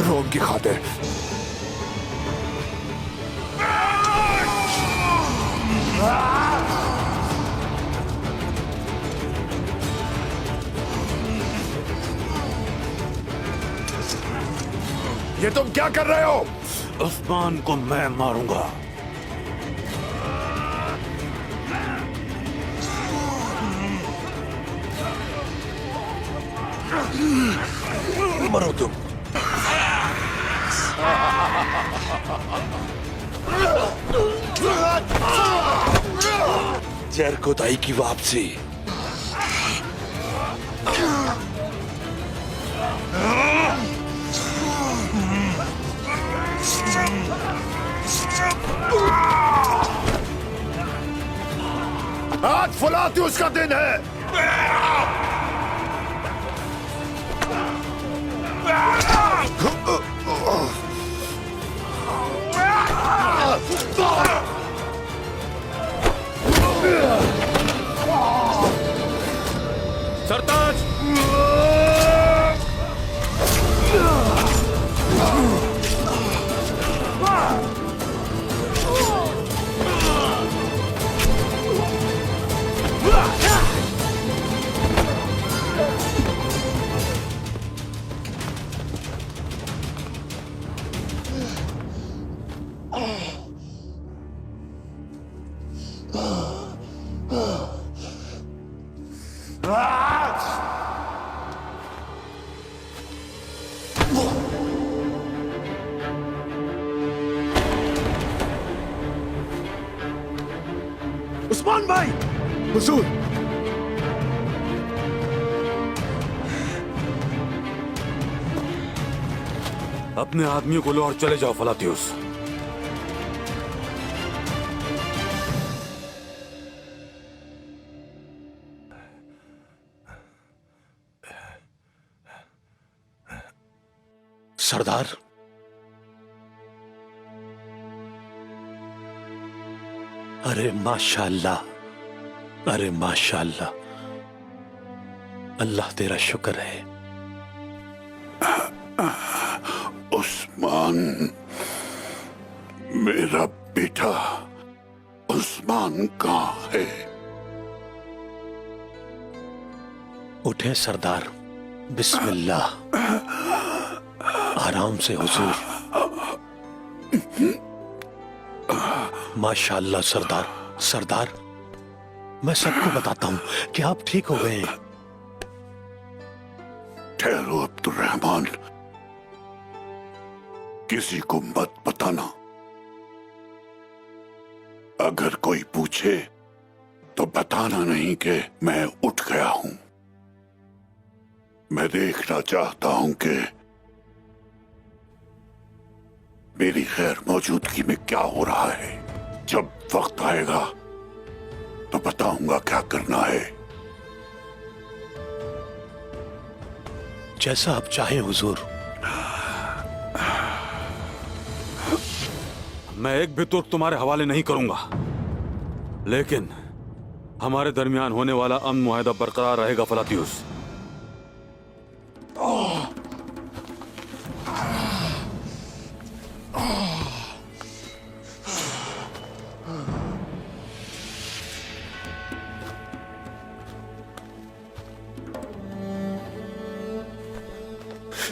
रोम की खातिर। ये तुम क्या कर रहे हो? उस्मान को मैं मारूंगा। मरो तुम। जरकोदाई की वापसी। आज फुलातियुस का दिन है। सरताज, उस्मान भाई। हुजूर। अपने आदमियों को लो और चले जाओ फलातियुस। सरदार, अरे माशाअल्लाह, अरे माशाअल्लाह, अल्लाह तेरा शुक्र है। उस्मान, मेरा बेटा उस्मान कहाँ है? उठे सरदार, बिस्मिल्लाह। आराम से हुजूर। माशाअल्लाह सरदार। सरदार, मैं सबको बताता हूं कि आप ठीक हो गए हैं। ठहरो अब्दुर्रहमान, किसी को मत बताना। अगर कोई पूछे तो बताना नहीं कि मैं उठ गया हूं। मैं देखना चाहता हूं कि मेरी गैर मौजूदगी में क्या हो रहा है। जब वक्त आएगा तो बताऊंगा क्या करना है। जैसा आप चाहें हुजूर। मैं एक भी तुर्क तुम्हारे हवाले नहीं करूंगा, लेकिन हमारे दरमियान होने वाला अमन मुआहदा बरकरार रहेगा फलातियुस।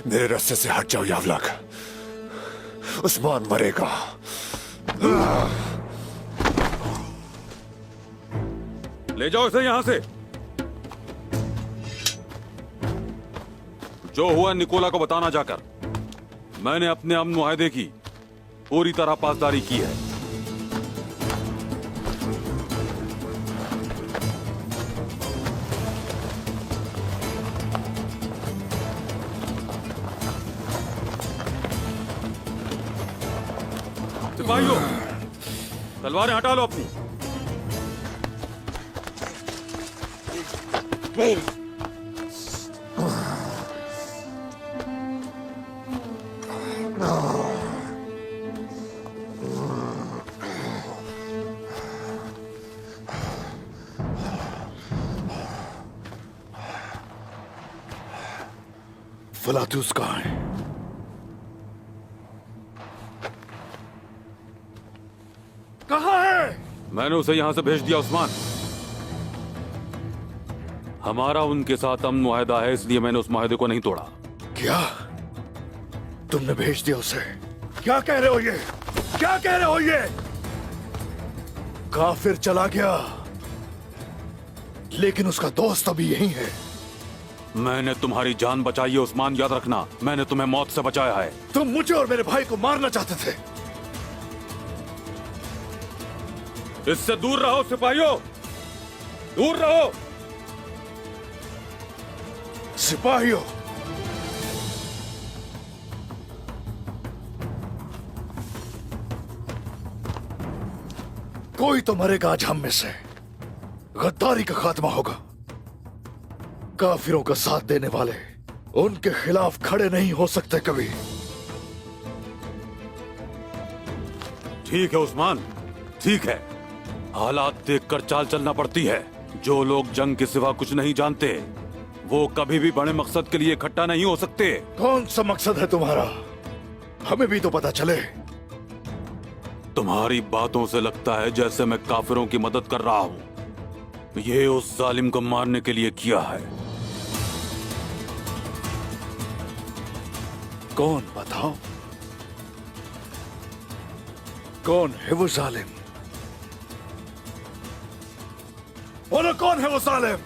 मेरे रास्ते से हट जाओ यावलक। उस्मान मरेगा। ले जाओ इसे यहां से। जो हुआ निकोला को बताना जाकर। मैंने अपने अमन मुआहदे की पूरी तरह पासदारी की है। सिपाहियों, तलवारें हटा लो अपनी। फलातुस कहाँ है? मैंने उसे यहां से भेज दिया उस्मान। हमारा उनके साथ अमन मुआहदा है, इसलिए मैंने उस मुआहदे को नहीं तोड़ा। क्या तुमने भेज दिया उसे? क्या कह रहे हो ये? क्या कह रहे हो ये? काफिर चला गया, लेकिन उसका दोस्त अभी यहीं है। मैंने तुम्हारी जान बचाई है उस्मान, याद रखना। मैंने तुम्हें मौत से बचाया है। तुम मुझे और मेरे भाई को मारना चाहते थे। इससे दूर रहो सिपाहियों, दूर रहो। सिपाहियों, कोई तो मरेगा आज हम में से। गद्दारी का खात्मा होगा। काफिरों का साथ देने वाले उनके खिलाफ खड़े नहीं हो सकते कभी। ठीक है उस्मान, ठीक है। हालात देखकर चाल चलना पड़ती है। जो लोग जंग के सिवा कुछ नहीं जानते, वो कभी भी बड़े मकसद के लिए इकट्ठा नहीं हो सकते। कौन सा मकसद है तुम्हारा? हमें भी तो पता चले। तुम्हारी बातों से लगता है जैसे मैं काफिरों की मदद कर रहा हूं। ये उस जालिम को मारने के लिए किया है। कौन? बताओ, कौन है वो जालिम? बोलो, कौन है वो जालिम?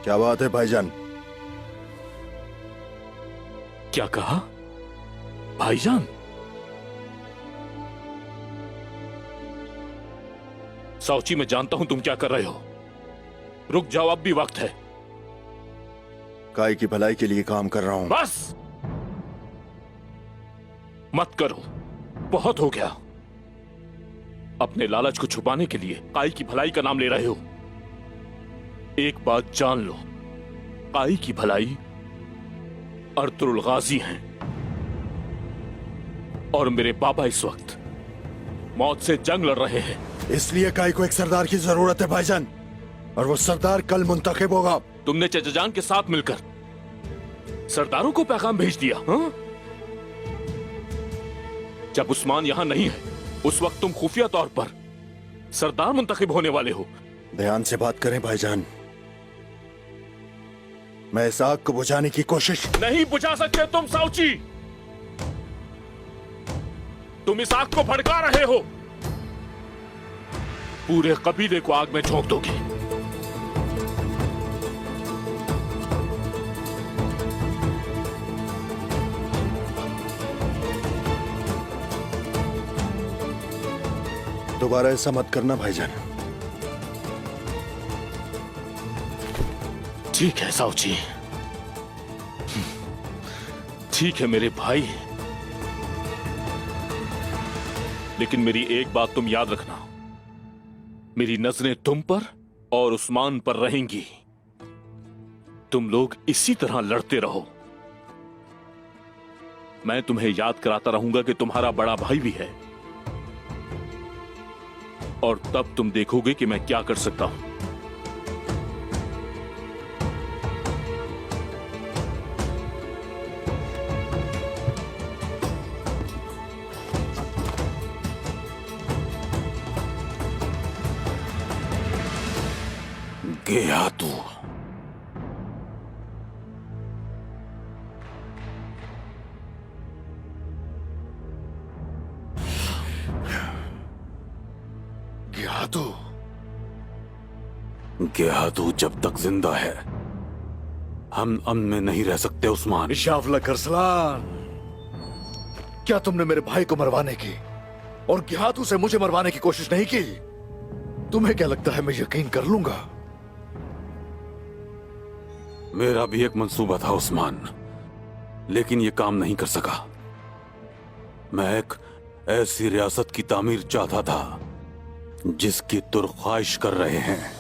क्या बात है भाईजान? क्या कहा भाईजान? साउची, मैं जानता हूं तुम क्या कर रहे हो। रुक जाओ, अब भी वक्त है। काय की भलाई के लिए काम कर रहा हूं। बस मत करो, बहुत हो गया। अपने लालच को छुपाने के लिए काय की भलाई का नाम ले रहे हो। एक बात जान लो, काय की भलाई अर्तुरुल गाजी हैं और मेरे पापा इस वक्त मौत से जंग लड़ रहे हैं। इसलिए काय को एक सरदार की जरूरत है भाईजान, और वो सरदार कल मुंतखब होगा। तुमने चचाजान के साथ मिलकर सरदारों को पैगाम भेज दिया, हाँ? जब उस्मान यहां नहीं है, उस वक्त तुम खुफिया तौर पर सरदार मुंतखब होने वाले हो। ध्यान से बात करें भाईजान। मैं इस आग को बुझाने की कोशिश नहीं बुझा सकते तुम साउची। तुम इस आग को भड़का रहे हो, पूरे कबीले को आग में झोंक दोगे। दोबारा ऐसा मत करना भाईजान। ठीक है साउची, ठीक है मेरे भाई, लेकिन मेरी एक बात तुम याद रखना। मेरी नजरें तुम पर और उस्मान पर रहेंगी। तुम लोग इसी तरह लड़ते रहो। मैं तुम्हें याद कराता रहूंगा कि तुम्हारा बड़ा भाई भी है, और तब तुम देखोगे कि मैं क्या कर सकता हूं। गया तू। गया तू जब तक जिंदा है, हम अमन में नहीं रह सकते उस्मान। इशाफला करसलान, क्या तुमने मेरे भाई को मरवाने की और गिहातू से मुझे मरवाने की कोशिश नहीं की? तुम्हें क्या लगता है मैं यकीन कर लूंगा? मेरा भी एक मंसूबा था उस्मान, लेकिन ये काम नहीं कर सका। मैं एक ऐसी रियासत की तामीर चाहता था जिसकी तुर्ख्वाहिश कर रहे हैं,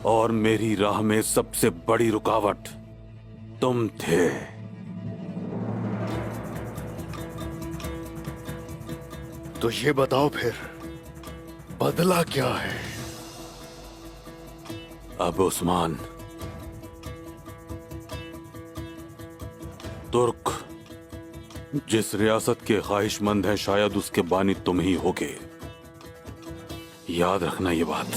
और मेरी राह में सबसे बड़ी रुकावट तुम थे। तो ये बताओ फिर बदला क्या है? अब उस्मान, तुर्क जिस रियासत के ख्वाहिशमंद हैं शायद उसके बानी तुम ही होगे। याद रखना ये बात।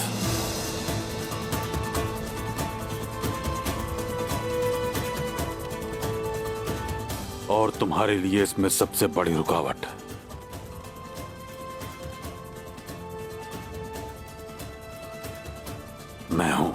और तुम्हारे लिए इसमें सबसे बड़ी रुकावट मैं हूं।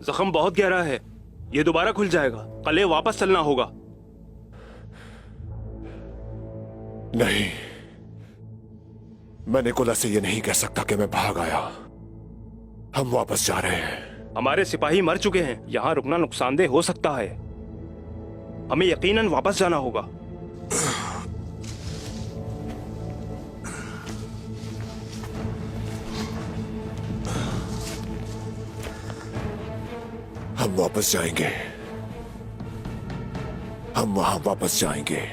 जख्म बहुत गहरा है, ये दोबारा खुल जाएगा। कल वापस चलना होगा। नहीं, मैं निकोला से ये नहीं कह सकता कि मैं भाग आया। हम वापस जा रहे हैं। हमारे सिपाही मर चुके हैं, यहाँ रुकना नुकसानदेह हो सकता है। हमें यकीनन वापस जाना होगा। हम वापस जाएंगे। हम वहां वापस जाएंगे।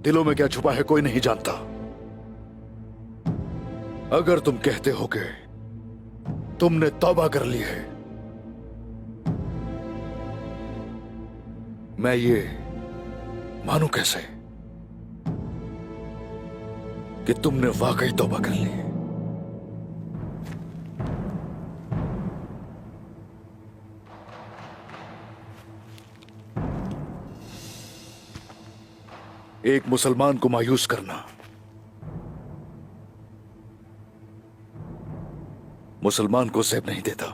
दिलों में क्या छुपा है कोई नहीं जानता। अगर तुम कहते हो कि तुमने तौबा कर ली है, मैं ये मानूं कैसे कि तुमने वाकई तौबा कर ली है? एक मुसलमान को मायूस करना मुसलमान को ज़ेब नहीं देता।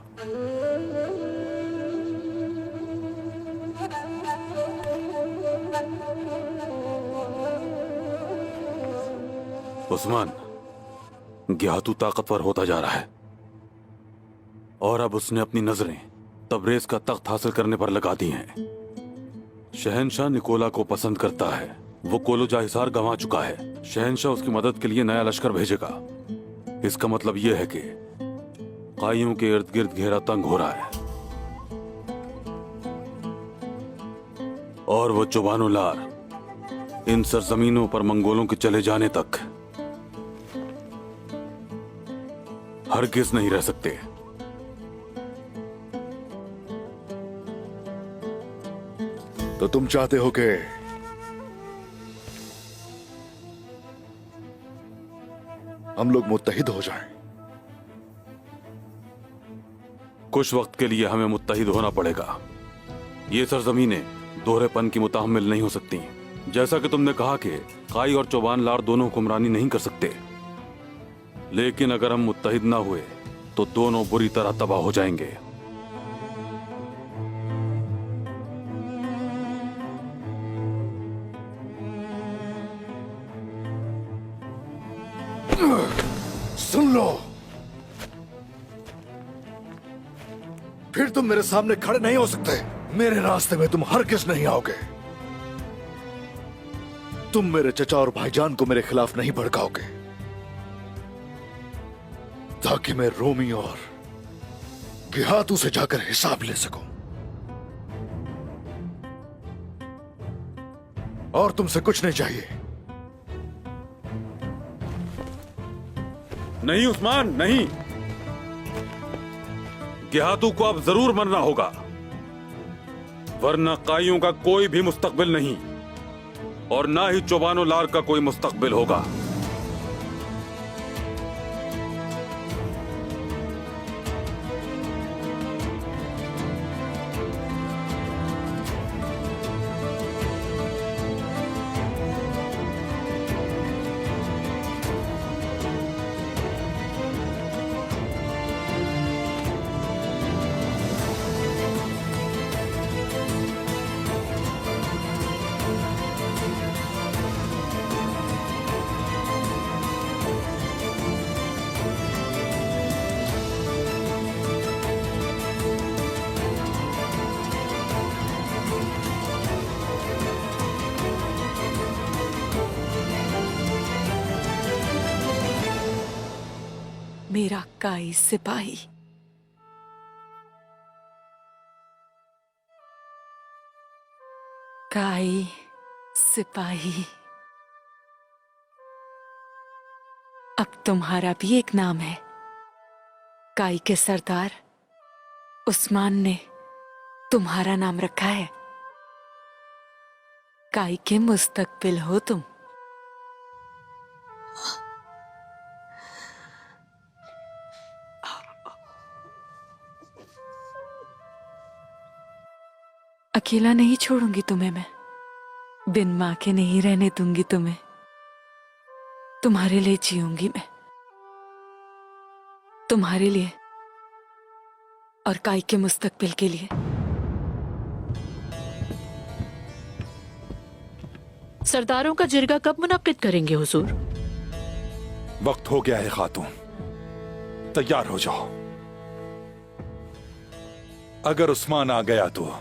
उस्मान, गियातू ताकतवर होता जा रहा है और अब उसने अपनी नजरें तबरेज का तख्त हासिल करने पर लगा दी हैं। शहनशाह निकोला को पसंद करता है। वो कोलोजा हिसार गंवा चुका है। शहनशाह उसकी मदद के लिए नया लश्कर भेजेगा। इसका मतलब यह है कि काइयों के इर्द गिर्द घेरा तंग हो रहा है और वो चुबानुलार इन सरजमीनों पर मंगोलों के चले जाने तक हरगिज नहीं रह सकते। तो तुम चाहते हो कि हम लोग मुत्तहिद हो जाएं? कुछ वक्त के लिए हमें मुत्तहिद होना पड़ेगा। ये सरजमीनें दोहरेपन की मुताहम्मिल नहीं हो सकती। जैसा कि तुमने कहा कि काई और चौबान लार दोनों हुक्मरानी नहीं कर सकते, लेकिन अगर हम मुत्तहिद ना हुए तो दोनों बुरी तरह तबाह हो जाएंगे। सुन लो, फिर तुम मेरे सामने खड़े नहीं हो सकते। मेरे रास्ते में तुम हरगिज़ नहीं आओगे। तुम मेरे चचा और भाईजान को मेरे खिलाफ नहीं भड़काओगे ताकि मैं रोमी और गियातू से जाकर हिसाब ले सकूं। और तुमसे कुछ नहीं चाहिए। नहीं उस्मान, नहीं। गियातू को अब जरूर मरना होगा, वरना काइयों का कोई भी मुस्तकबिल नहीं। और ना ही चौबानो लार का कोई मुस्तकबिल होगा। मेरा काई सिपाही। काई सिपाही, अब तुम्हारा भी एक नाम है। काई के सरदार उस्मान ने तुम्हारा नाम रखा है। काई के मुस्तकबिल हो तुम। अकेला नहीं छोड़ूंगी तुम्हें मैं, बिन मां के नहीं रहने दूंगी तुम्हें। तुम्हारे लिए जीऊंगी मैं, तुम्हारे लिए और काई के मुस्तकबिल के लिए। सरदारों का जिरगा कब मुनाकिद करेंगे हुजूर? वक्त हो गया है खातून, तैयार हो जाओ। अगर उस्मान आ गया तो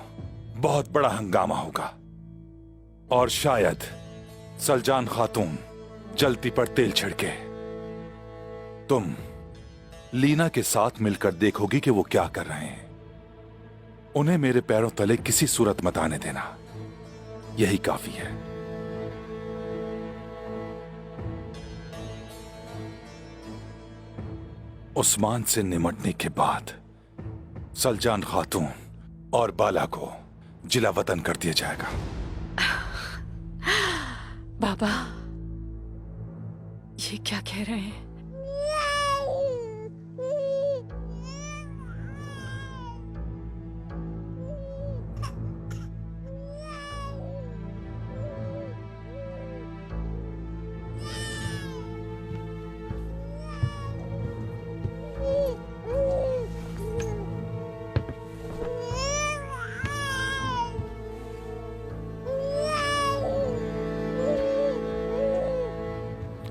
बहुत बड़ा हंगामा होगा और शायद सलजान खातून जलती पर तेल छिड़के। तुम लीना के साथ मिलकर देखोगी कि वो क्या कर रहे हैं। उन्हें मेरे पैरों तले किसी सूरत मत आने देना, यही काफी है। उस्मान से निमटने के बाद सलजान खातून और बाला को जिला वतन कर दिया जाएगा। बाबा, ये क्या कह रहे हैं?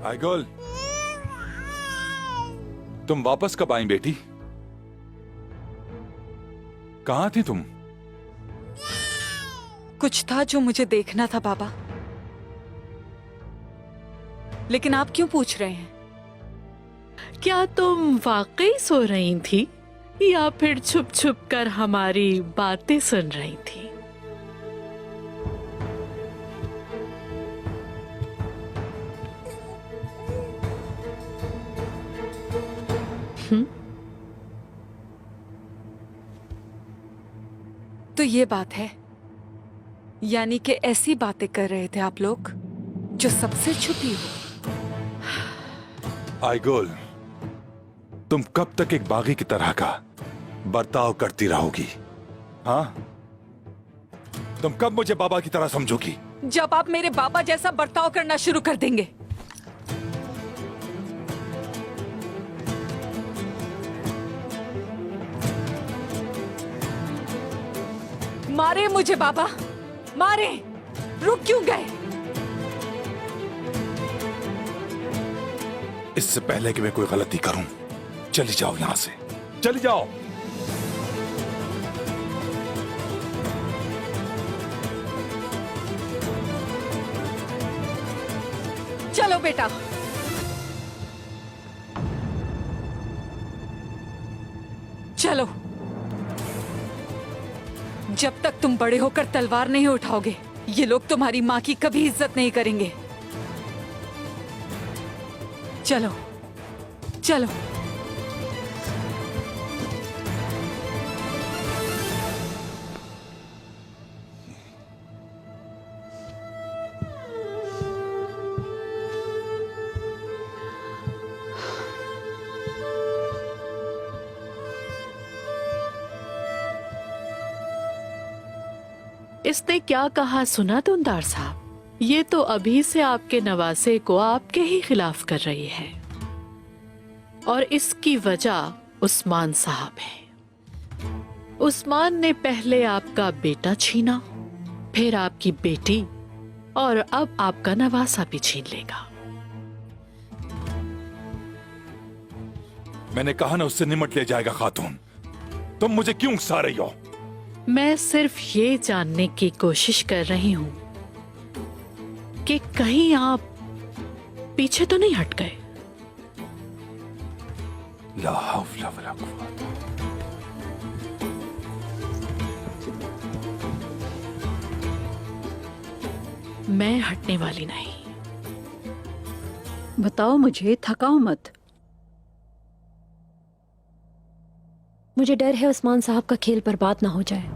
आइगोल, तुम वापस कब आई बेटी? कहां थी तुम? कुछ था जो मुझे देखना था बाबा, लेकिन आप क्यों पूछ रहे हैं? क्या तुम वाकई सो रही थी या फिर छुप छुप कर हमारी बातें सुन रही थी? तो ये बात है, यानी कि ऐसी बातें कर रहे थे आप लोग जो सबसे छुपी हो। आइगोल, तुम कब तक एक बागी की तरह का बर्ताव करती रहोगी? हाँ, तुम कब मुझे बाबा की तरह समझोगी? जब आप मेरे बाबा जैसा बर्ताव करना शुरू कर देंगे। मारे मुझे बाबा, मारे। रुक क्यों गए? इससे पहले कि मैं कोई गलती करूं, चली जाओ यहां से, चली जाओ। चलो बेटा, चलो। जब तक तुम बड़े होकर तलवार नहीं उठाओगे, ये लोग तुम्हारी मां की कभी इज्जत नहीं करेंगे। चलो चलो। इसने क्या कहा सुना तुंदार साहब? ये तो अभी से आपके नवासे को आपके ही खिलाफ कर रही है और इसकी वजह उस्मान साहब है। उस्मान ने पहले आपका बेटा छीना, फिर आपकी बेटी और अब आपका नवासा भी छीन लेगा। मैंने कहा ना उससे निमट ले जाएगा खातून। तुम मुझे क्यों उकसा रही हो? मैं सिर्फ ये जानने की कोशिश कर रही हूँ कि कहीं आप पीछे तो नहीं हट गए। ला हौला वला कुव्वता। मैं हटने वाली नहीं। बताओ मुझे, थकाओ मत। मुझे डर है उस्मान साहब का खेल बर्बाद ना हो जाए।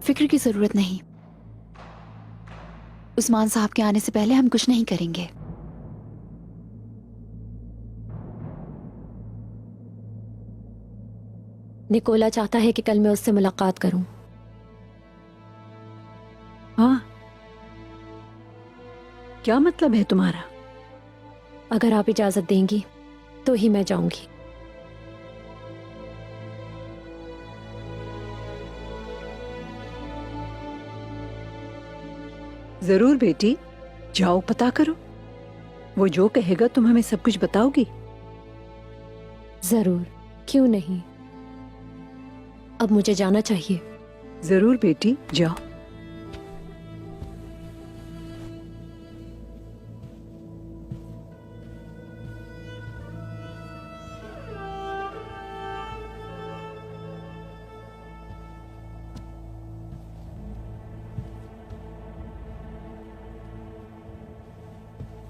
फिक्र की जरूरत नहीं। उस्मान साहब के आने से पहले हम कुछ नहीं करेंगे। निकोला चाहता है कि कल मैं उससे मुलाकात करूं। हाँ, क्या मतलब है तुम्हारा? अगर आप इजाजत देंगी तो ही मैं जाऊंगी। जरूर बेटी, जाओ पता करो। वो जो कहेगा तुम हमें सब कुछ बताओगी। जरूर, क्यों नहीं। अब मुझे जाना चाहिए। जरूर बेटी, जाओ।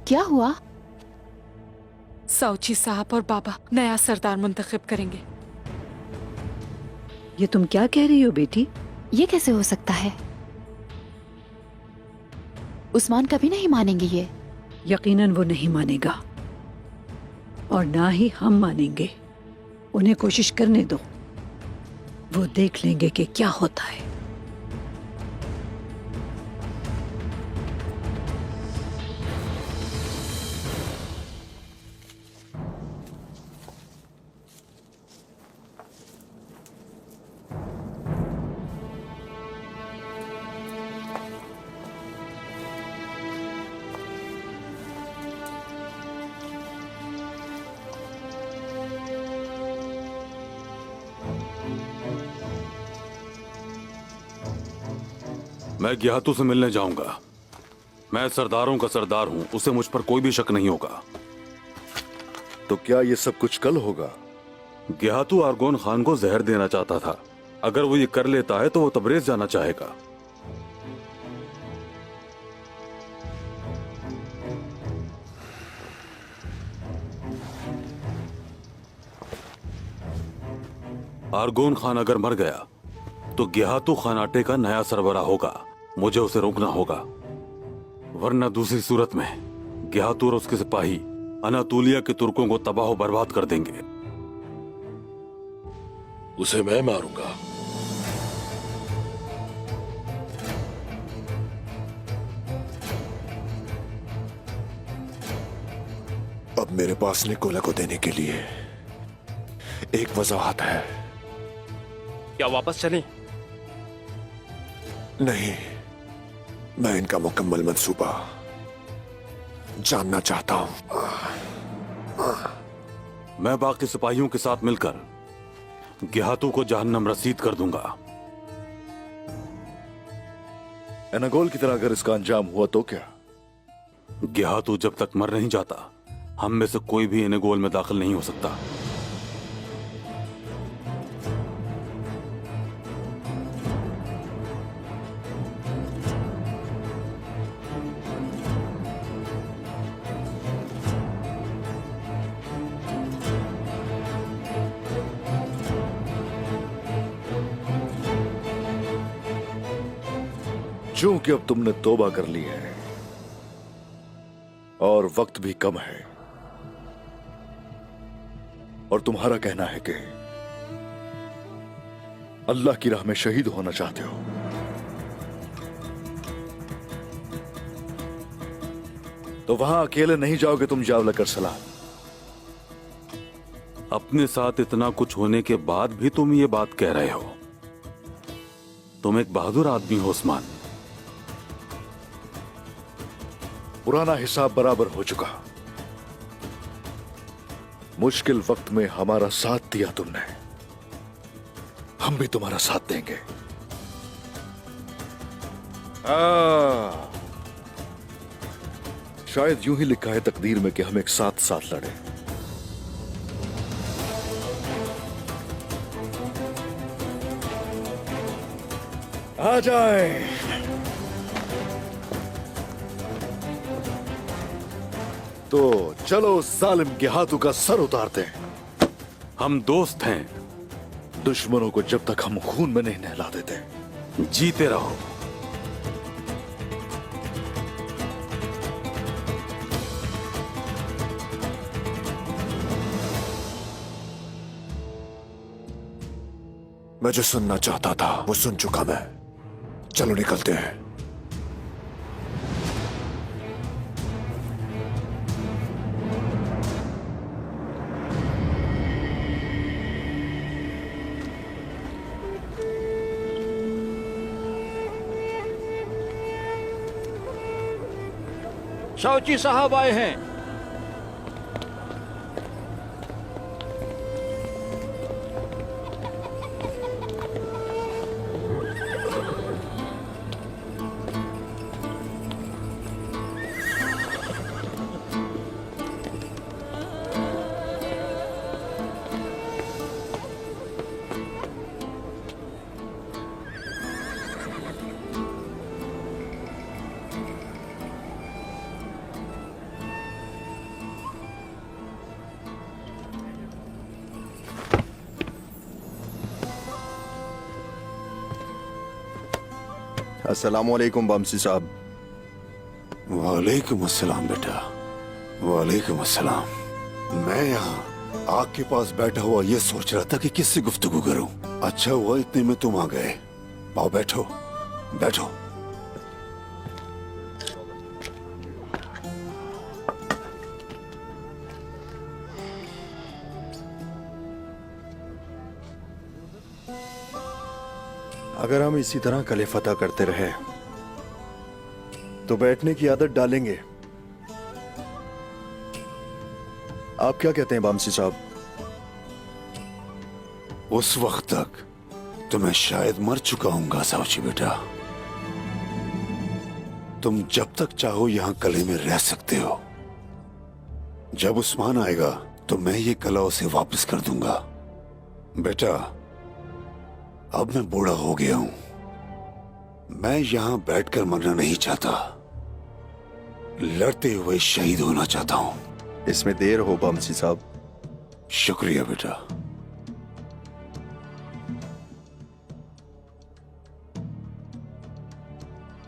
क्या हुआ? साउची साहब और बाबा नया सरदार मुंतखब करेंगे। ये तुम क्या कह रही हो बेटी? ये कैसे हो सकता है? उस्मान कभी नहीं मानेंगे ये। यकीनन वो नहीं मानेगा और ना ही हम मानेंगे। उन्हें कोशिश करने दो, वो देख लेंगे कि क्या होता है। मैं ज्ञातू से मिलने जाऊंगा। मैं सरदारों का सरदार हूं, उसे मुझ पर कोई भी शक नहीं होगा। तो क्या ये सब कुछ कल होगा? ज्ञातू आर्गोन खान को जहर देना चाहता था। अगर वो ये कर लेता है तो वो तबरेज जाना चाहेगा। आर्गोन खान अगर मर गया तो गियातू खानाटे का नया सरबराह होगा। मुझे उसे रोकना होगा, वरना दूसरी सूरत में गियातू और उसके सिपाही अनातोलिया के तुर्कों को तबाह बर्बाद कर देंगे। उसे मैं मारूंगा। अब मेरे पास निकोला को देने के लिए एक वजाहत है। क्या वापस चलें? नहीं, मैं इनका मुकम्मल मंसूबा जानना चाहता हूं। मैं बाकी सिपाहियों के साथ मिलकर गियातू को जहन्नम रसीद कर दूंगा। एनागोल की तरह अगर इसका अंजाम हुआ तो क्या? गियातू जब तक मर नहीं जाता, हम में से कोई भी एनागोल में दाखिल नहीं हो सकता। चूंकि अब तुमने तौबा कर ली है और वक्त भी कम है, और तुम्हारा कहना है कि अल्लाह की राह में शहीद होना चाहते हो। तो वहां अकेले नहीं जाओगे तुम जावला कर सलाम। अपने साथ इतना कुछ होने के बाद भी तुम ये बात कह रहे हो? तुम एक बहादुर आदमी हो उस्मान। पुराना हिसाब बराबर हो चुका। मुश्किल वक्त में हमारा साथ दिया तुमने, हम भी तुम्हारा साथ देंगे। शायद यूं ही लिखा है तकदीर में कि हम एक साथ साथ लड़े। आ जाए। तो चलो जालिम के हाथों का सर उतारते हैं। हम दोस्त हैं। दुश्मनों को जब तक हम खून में नहीं नहला देते, जीते रहो। मैं जो सुनना चाहता था वो सुन चुका मैं। चलो निकलते हैं। शौची साहब आए हैं। अस्सलामुअलैकुम बमसी साहब। वालेकुम अस्सलाम बेटा, वालेकुम अस्सलाम। मैं यहाँ आग के पास बैठा हुआ ये सोच रहा था कि किससे गुफ्तगू करूं। अच्छा हुआ इतने में तुम आ गए। आओ बैठो बैठो। अगर हम इसी तरह कले फतह करते रहे तो बैठने की आदत डालेंगे। आप क्या कहते हैं बामसी साहब? उस वक्त तक तो मैं शायद मर चुका हूंगा सावची बेटा। तुम जब तक चाहो यहां कले में रह सकते हो। जब उस्मान आएगा तो मैं ये कला उसे वापस कर दूंगा। बेटा अब मैं बूढ़ा हो गया हूं। मैं यहां बैठकर मरना नहीं चाहता, लड़ते हुए शहीद होना चाहता हूं। इसमें देर हो बमसी साहब। शुक्रिया बेटा।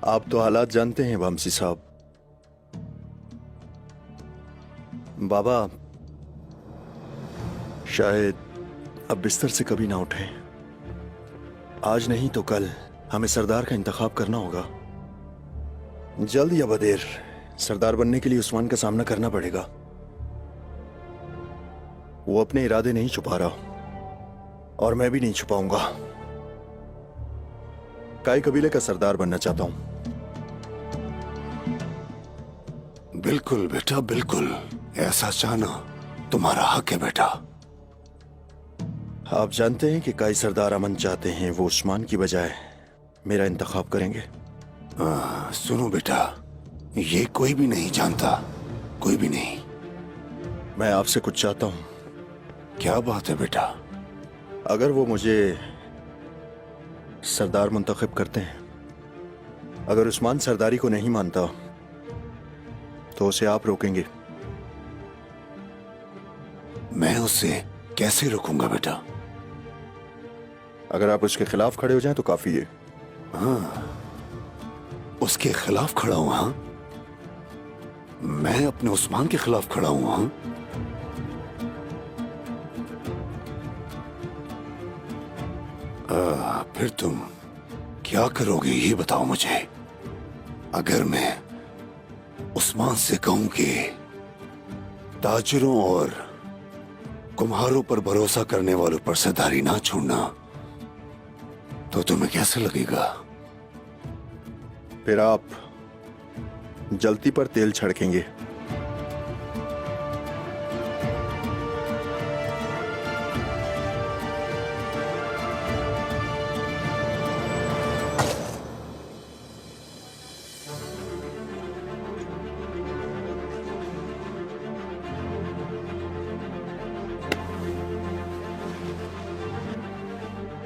आप तो हालात जानते हैं बमसी साहब। बाबा शायद अब बिस्तर से कभी ना उठे। आज नहीं तो कल हमें सरदार का इंतखाब करना होगा। जल्द या बदेर सरदार बनने के लिए उस्मान का सामना करना पड़ेगा। वो अपने इरादे नहीं छुपा रहा और मैं भी नहीं छुपाऊंगा। काई कबीले का सरदार बनना चाहता हूं। बिल्कुल बेटा बिल्कुल, ऐसा चाहना तुम्हारा हक है बेटा। आप जानते हैं कि काई सरदार अमन चाहते हैं, वो उस्मान की बजाय मेरा इंतखाब करेंगे। सुनो बेटा, ये कोई भी नहीं जानता, कोई भी नहीं। मैं आपसे कुछ चाहता हूं। क्या बात है बेटा? अगर वो मुझे सरदार मुंतखब करते हैं, अगर उस्मान सरदारी को नहीं मानता तो उसे आप रोकेंगे। मैं उसे कैसे रोकूंगा बेटा? अगर आप उसके खिलाफ खड़े हो जाएं तो काफी है। हाँ, उसके खिलाफ खड़ा हूं? हाँ, मैं अपने उस्मान के खिलाफ खड़ा हूं। हाँ, फिर तुम क्या करोगे ये बताओ मुझे। अगर मैं उस्मान से कहूं कि ताजिरों और कुम्हारों पर भरोसा करने वालों पर सरदारी ना छोड़ना, तो तुम्हें कैसे लगेगा? फिर आप जलती पर तेल छिड़केंगे।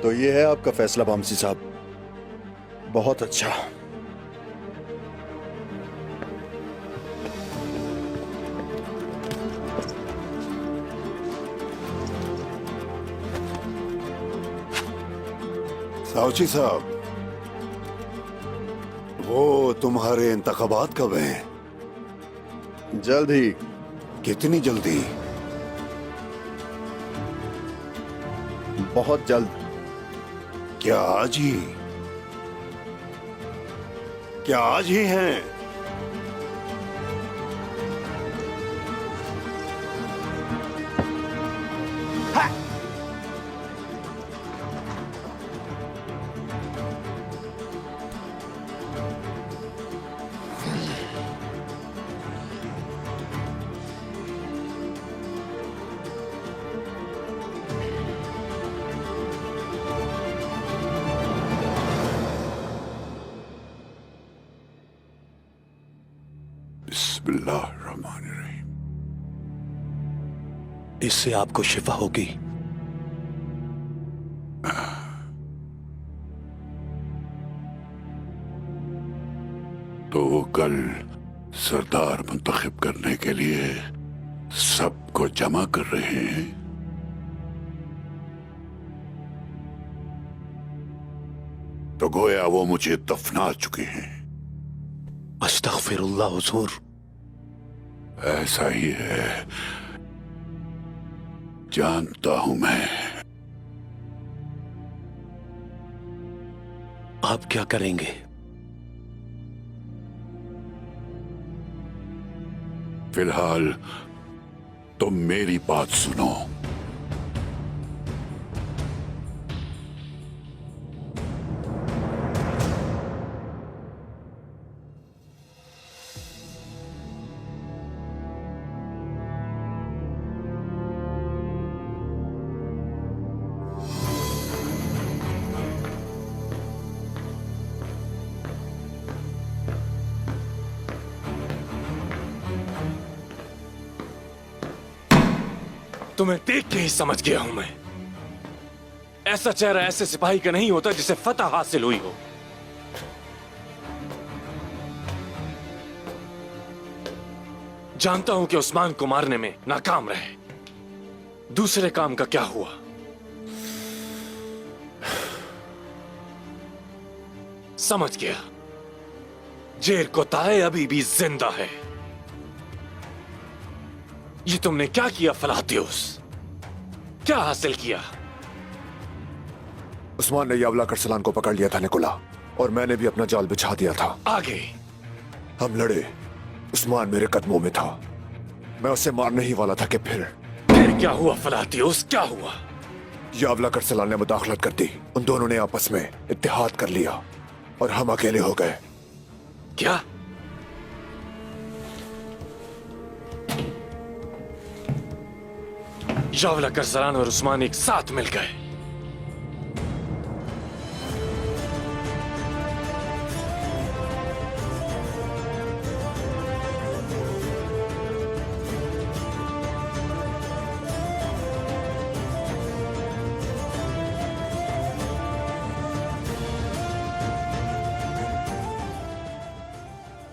तो ये है आपका फैसला वामसी साहब। बहुत अच्छा। साउची साहब, वो तुम्हारे इंतखाबात कब हैं? जल्द ही। कितनी जल्दी? बहुत जल्द। क्या आज ही? क्या आज ही हैं? बिस्मिल्लाहिर्रहमानिर्रहीम। इससे आपको शिफा होगी। तो वो कल सरदार मुंतखब करने के लिए सबको जमा कर रहे हैं। तो गोया वो मुझे दफना चुके हैं। अस्तगफिरुल्लाह हुजूर। ऐसा ही है, जानता हूं मैं। आप क्या करेंगे? फिलहाल तुम मेरी बात सुनो। तुम्हें देख के ही समझ गया हूं मैं। ऐसा चेहरा ऐसे सिपाही का नहीं होता जिसे फतह हासिल हुई हो। जानता हूं कि उस्मान को मारने में नाकाम रहे। दूसरे काम का क्या हुआ? समझ गया। जेर कोताए अभी भी जिंदा है। ये तुमने क्या किया फलातियुस? क्या हासिल किया? उस्मान ने यावला करसलान को पकड़ लिया था निकोला, और मैंने भी अपना जाल बिछा दिया था। आगे हम लड़े। उस्मान मेरे कदमों में था। मैं उसे मारने ही वाला था कि फिर क्या हुआ फलातियुस? क्या हुआ? यावला करसलान ने मुदाखलत कर दी। उन दोनों ने आपस में इत्तेहाद कर लिया और हम अकेले हो गए। क्या? यावला करसलान और उस्मान एक साथ मिल गए।